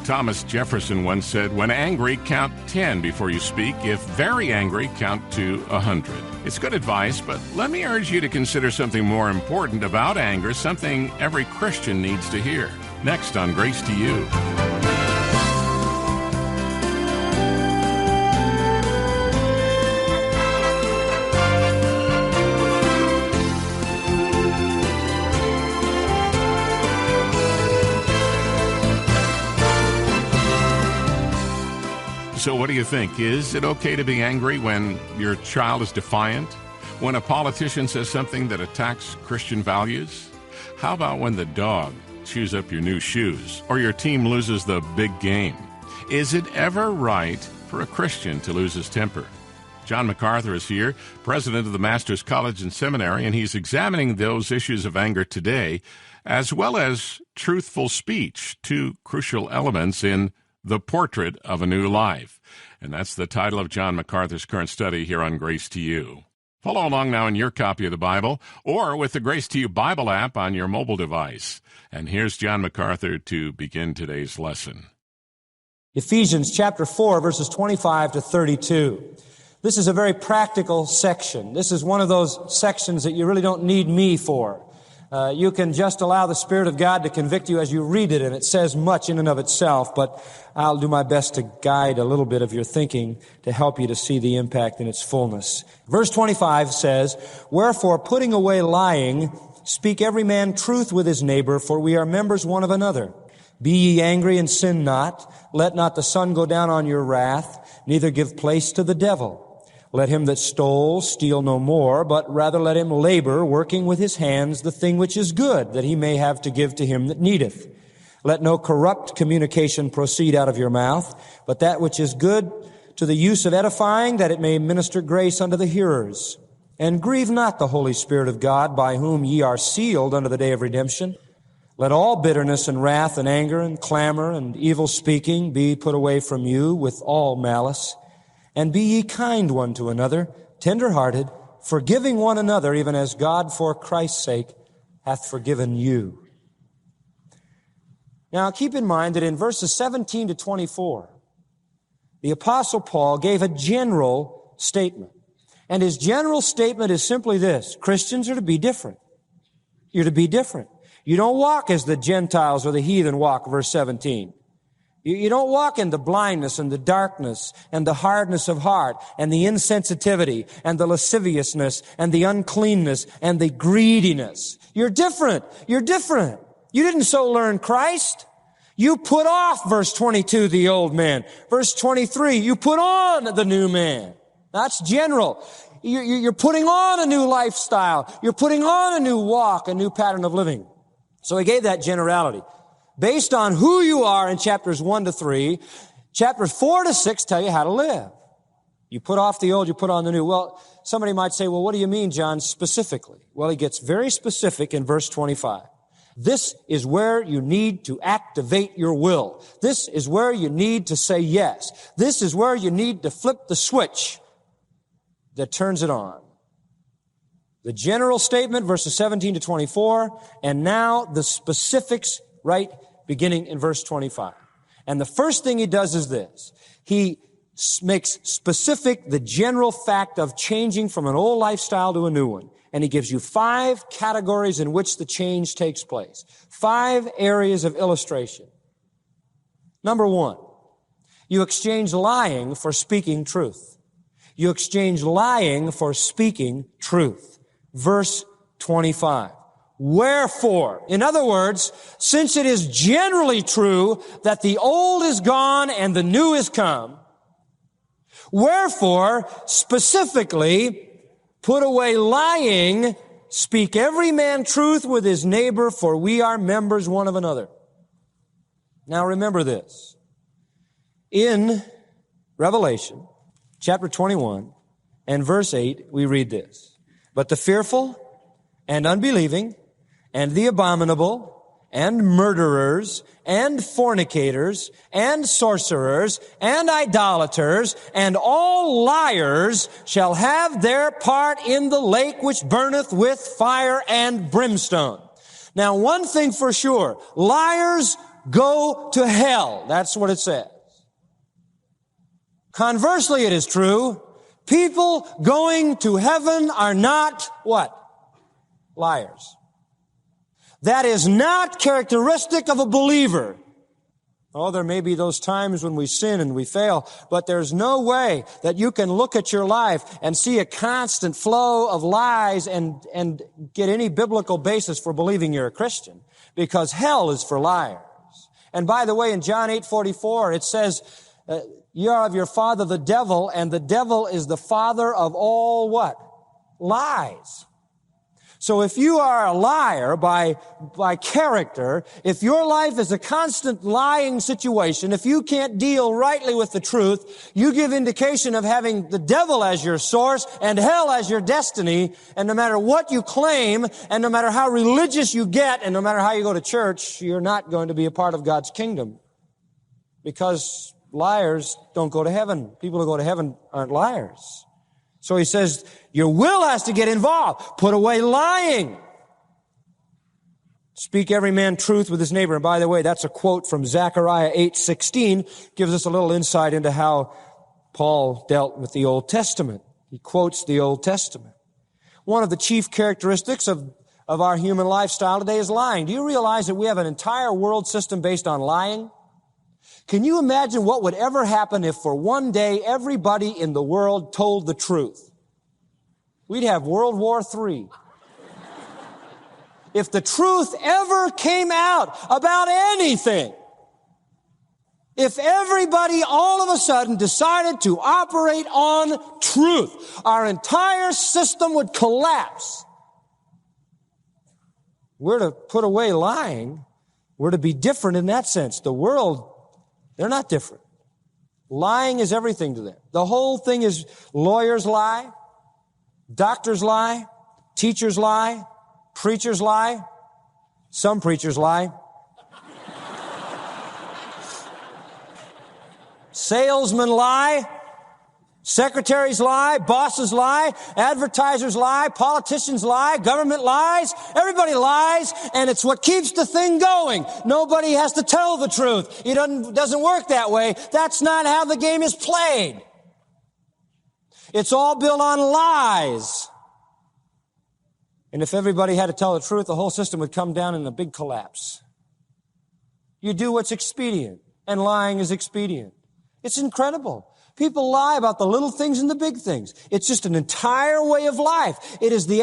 Thomas Jefferson once said, when angry, count 10 before you speak. If very angry, count to 100. It's good advice, but let me urge you to consider something more important about anger, something every Christian needs to hear. Next on Grace to You. So what do you think? Is it okay to be angry when your child is defiant? When a politician says something that attacks Christian values? How about when the dog chews up your new shoes or your team loses the big game? Is it ever right for a Christian to lose his temper? John Macarthur is here, president of the Master's College and Seminary, and he's examining those issues of anger today, as well as truthful speech, two crucial elements in The Portrait of a New Life. And that's the title of John Macarthur's current study here on Grace to You. Follow along now in your copy of the Bible or with the Grace to You Bible app on your mobile device. And here's John Macarthur to begin today's lesson. Ephesians chapter 4, verses 25 to 32. This is a very practical section. This is one of those sections that you really don't need me for. You can just allow the Spirit of God to convict you as you read it, and it says much in and of itself, but I'll do my best to guide a little bit of your thinking to help you to see the impact in its fullness. Verse 25 says, wherefore, putting away lying, speak every man truth with his neighbor, for we are members one of another. Be ye angry and sin not. Let not the sun go down on your wrath, neither give place to the devil. Let him that stole steal no more, but rather let him labor, working with his hands the thing which is good, that he may have to give to him that needeth. Let no corrupt communication proceed out of your mouth, but that which is good to the use of edifying, that it may minister grace unto the hearers. And grieve not the Holy Spirit of God, by whom ye are sealed unto the day of redemption. Let all bitterness and wrath and anger and clamor and evil speaking be put away from you with all malice. And be ye kind one to another, tender-hearted, forgiving one another, even as God for Christ's sake hath forgiven you. Now keep in mind that in verses 17 to 24, the Apostle Paul gave a general statement. And his general statement is simply this: Christians are to be different. You're to be different. You don't walk as the Gentiles or the heathen walk, verse 17. You don't walk in the blindness and the darkness and the hardness of heart and the insensitivity and the lasciviousness and the uncleanness and the greediness. You're different. You're different. You didn't so learn Christ. You put off, verse 22, the old man. Verse 23, you put on the new man. That's general. You're putting on a new lifestyle. You're putting on a new walk, a new pattern of living. So he gave that generality. Based on who you are in chapters 1 to 3, chapters 4 to 6 tell you how to live. You put off the old, you put on the new. Well, somebody might say, well, what do you mean, John, specifically? Well, he gets very specific in verse 25. This is where you need to activate your will. This is where you need to say yes. This is where you need to flip the switch that turns it on. The general statement, verses 17 to 24, and now the specifics right beginning in verse 25. And the first thing he does is this. He makes specific the general fact of changing from an old lifestyle to a new one. And he gives you 5 categories in which the change takes place. 5 areas of illustration. Number 1, you exchange lying for speaking truth. You exchange lying for speaking truth. Verse 25. Wherefore, in other words, since it is generally true that the old is gone and the new is come, wherefore, specifically, put away lying, speak every man truth with his neighbor, for we are members one of another. Now remember this. In Revelation, chapter 21, and verse 8, we read this. But the fearful and unbelieving and the abominable and murderers and fornicators and sorcerers and idolaters and all liars shall have their part in the lake which burneth with fire and brimstone. Now, one thing for sure, liars, go to hell. That's what it says. Conversely, it is true, people going to heaven are not what? Liars. That is not characteristic of a believer. Oh, there may be those times when we sin and we fail, but there's no way that you can look at your life and see a constant flow of lies and get any biblical basis for believing you're a Christian, because hell is for liars. And by the way, in John 8:44, it says, you are of your father the devil, and the devil is the father of all what? Lies. So if you are a liar by character, if your life is a constant lying situation, if you can't deal rightly with the truth, you give indication of having the devil as your source and hell as your destiny. And no matter what you claim, and no matter how religious you get, and no matter how you go to church, you're not going to be a part of God's kingdom. Because liars don't go to heaven. People who go to heaven aren't liars. So he says, your will has to get involved. Put away lying. Speak every man truth with his neighbor. And by the way, that's a quote from Zechariah 8:16. Gives us a little insight into how Paul dealt with the Old Testament. He quotes the Old Testament. One of the chief characteristics of our human lifestyle today is lying. Do you realize that we have an entire world system based on lying? Can you imagine what would ever happen if for one day everybody in the world told the truth? We'd have World War III. If the truth ever came out about anything, if everybody all of a sudden decided to operate on truth, our entire system would collapse. We're to put away lying. We're to be different in that sense. The world, they're not different. Lying is everything to them. The whole thing is lawyers lie, doctors lie, teachers lie, preachers lie. Some preachers lie. Salesmen lie. Secretaries lie, bosses lie, advertisers lie, politicians lie, government lies, everybody lies, and it's what keeps the thing going. Nobody has to tell the truth. It doesn't work that way. That's not how the game is played. It's all built on lies. And if everybody had to tell the truth, the whole system would come down in a big collapse. You do what's expedient, and lying is expedient. It's incredible. People lie about the little things and the big things. It's just an entire way of life. It is the